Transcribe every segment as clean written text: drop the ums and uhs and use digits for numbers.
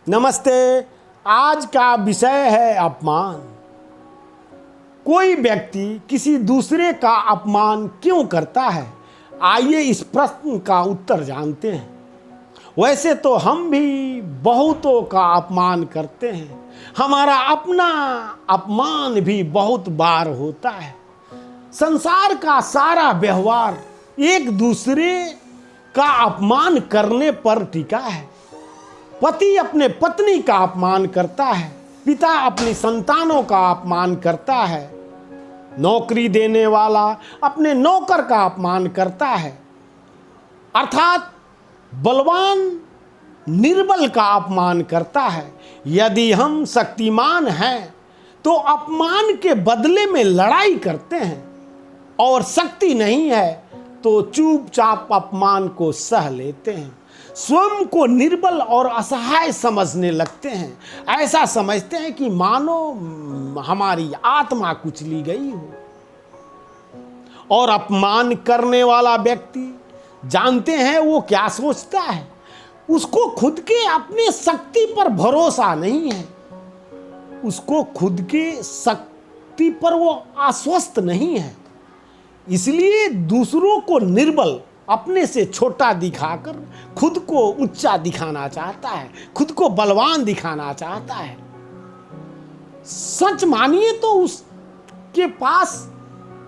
नमस्ते। आज का विषय है अपमान। कोई व्यक्ति किसी दूसरे का अपमान क्यों करता है? आइए इस प्रश्न का उत्तर जानते हैं। वैसे तो हम भी बहुतों का अपमान करते हैं। हमारा अपना अपमान भी बहुत बार होता है। संसार का सारा व्यवहार एक दूसरे का अपमान करने पर टिका है। पति अपने पत्नी का अपमान करता है, पिता अपनी संतानों का अपमान करता है, नौकरी देने वाला अपने नौकर का अपमान करता है, अर्थात बलवान निर्बल का अपमान करता है। यदि हम शक्तिमान हैं तो अपमान के बदले में लड़ाई करते हैं, और शक्ति नहीं है तो चुपचाप अपमान को सह लेते हैं। स्वयं को निर्बल और असहाय समझने लगते हैं। ऐसा समझते हैं कि मानो हमारी आत्मा कुचली गई हो। और अपमान करने वाला व्यक्ति जानते हैं वो क्या सोचता है। उसको खुद के अपने शक्ति पर भरोसा नहीं है। उसको खुद के शक्ति पर वो आश्वस्त नहीं है। इसलिए दूसरों को निर्बल, अपने से छोटा दिखाकर खुद को ऊंचा दिखाना चाहता है, खुद को बलवान दिखाना चाहता है। सच मानिए तो उसके पास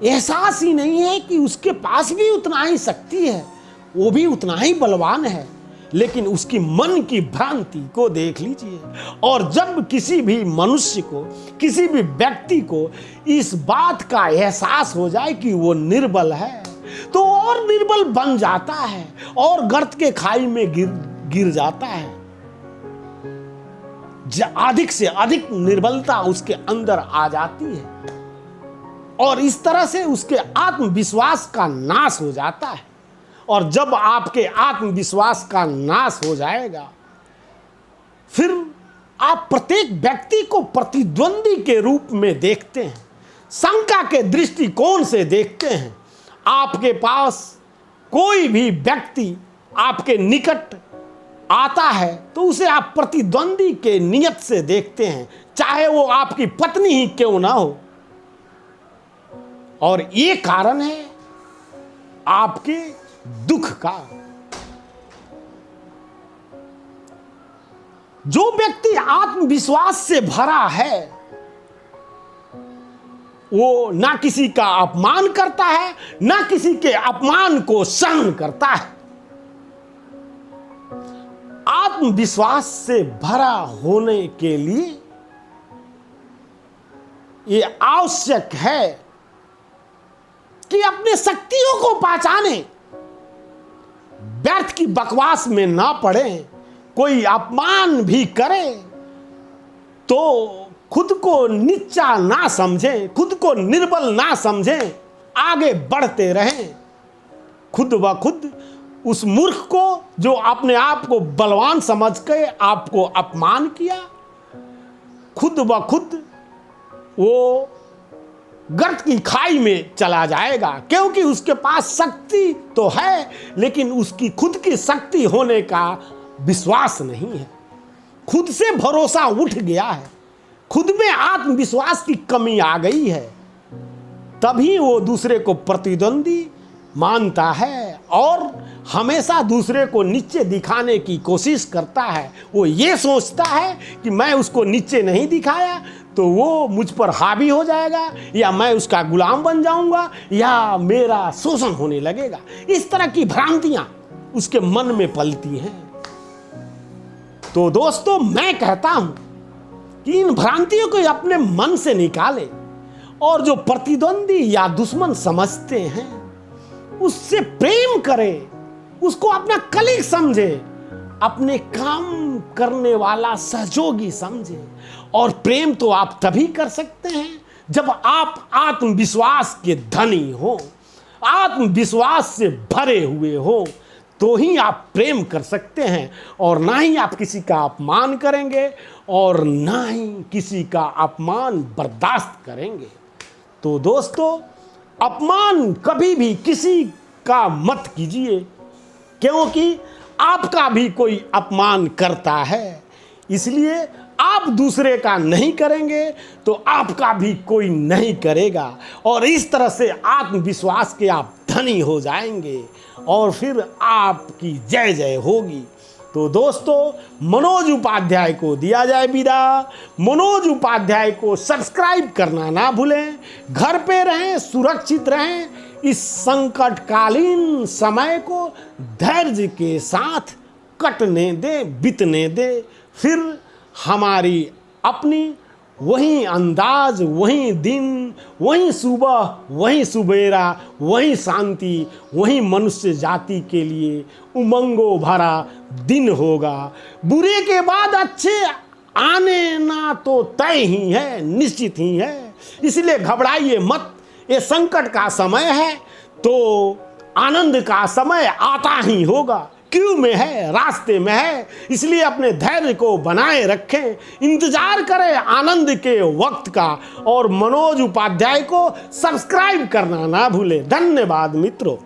एहसास ही नहीं है कि उसके पास भी उतना ही शक्ति है, वो भी उतना ही बलवान है। लेकिन उसकी मन की भ्रांति को देख लीजिए। और जब किसी भी मनुष्य को, किसी भी व्यक्ति को इस बात का एहसास हो जाए कि वो निर्बल है, तो और निर्बल बन जाता है और गर्त के खाई में गिर जाता है। अधिक से अधिक निर्बलता उसके अंदर आ जाती है और इस तरह से उसके आत्मविश्वास का नाश हो जाता है। और जब आपके आत्मविश्वास का नाश हो जाएगा, फिर आप प्रत्येक व्यक्ति को प्रतिद्वंदी के रूप में देखते हैं, शंका के दृष्टिकोण से देखते हैं। आपके पास कोई भी व्यक्ति आपके निकट आता है तो उसे आप प्रतिद्वंदी के नियत से देखते हैं, चाहे वो आपकी पत्नी ही क्यों ना हो। और ये कारण है आपके दुख का। जो व्यक्ति आत्मविश्वास से भरा है वो ना किसी का अपमान करता है, ना किसी के अपमान को सहन करता है। आत्मविश्वास से भरा होने के लिए ये आवश्यक है कि अपने शक्तियों को पहचाने, व्यर्थ की बकवास में ना पड़े। कोई अपमान भी करे तो खुद को नीचा ना समझें, खुद को निर्बल ना समझें, आगे बढ़ते रहें। खुद ब खुद उस मूर्ख को जो अपने आप को बलवान समझ के आपको अपमान किया, खुद ब खुद वो गर्त की खाई में चला जाएगा। क्योंकि उसके पास शक्ति तो है, लेकिन उसकी खुद की शक्ति होने का विश्वास नहीं है। खुद से भरोसा उठ गया है, खुद में आत्मविश्वास की कमी आ गई है। तभी वो दूसरे को प्रतिद्वंदी मानता है और हमेशा दूसरे को नीचे दिखाने की कोशिश करता है। वो ये सोचता है कि मैं उसको नीचे नहीं दिखाया तो वो मुझ पर हावी हो जाएगा, या मैं उसका गुलाम बन जाऊंगा, या मेरा शोषण होने लगेगा। इस तरह की भ्रांतियां उसके मन में पलती हैं। तो दोस्तों, मैं कहता हूं कि इन भ्रांतियों को अपने मन से निकाले और जो प्रतिद्वंदी या दुश्मन समझते हैं उससे प्रेम करें, उसको अपना कलीग समझे, अपने काम करने वाला सहयोगी समझे। और प्रेम तो आप तभी कर सकते हैं जब आप आत्मविश्वास के धनी हो, आत्मविश्वास से भरे हुए हो, तो ही आप प्रेम कर सकते हैं। और ना ही आप किसी का अपमान करेंगे और ना ही किसी का अपमान बर्दाश्त करेंगे। तो दोस्तों, अपमान कभी भी किसी का मत कीजिए, क्योंकि आपका भी कोई अपमान करता है। इसलिए आप दूसरे का नहीं करेंगे तो आपका भी कोई नहीं करेगा, और इस तरह से आत्मविश्वास के आप धनी हो जाएंगे और फिर आपकी जय जय होगी। तो दोस्तों, मनोज उपाध्याय को दिया जाए विदा। मनोज उपाध्याय को सब्सक्राइब करना ना भूलें। घर पे रहें, सुरक्षित रहें। इस संकटकालीन समय को धैर्य के साथ कटने दे, बीतने दे। फिर हमारी अपनी वही अंदाज, वही दिन, वही सुबह, वही सुबेरा, वही शांति, वही मनुष्य जाति के लिए उमंगों भरा दिन होगा। बुरे के बाद अच्छे आने ना तो तय ही है, निश्चित ही है। इसलिए घबराइए मत। ये संकट का समय है तो आनंद का समय आता ही होगा। क्यों में है, रास्ते में है। इसलिए अपने धैर्य को बनाए रखें, इंतजार करें आनंद के वक्त का, और मनोज उपाध्याय को सब्सक्राइब करना ना भूलें। धन्यवाद मित्रों।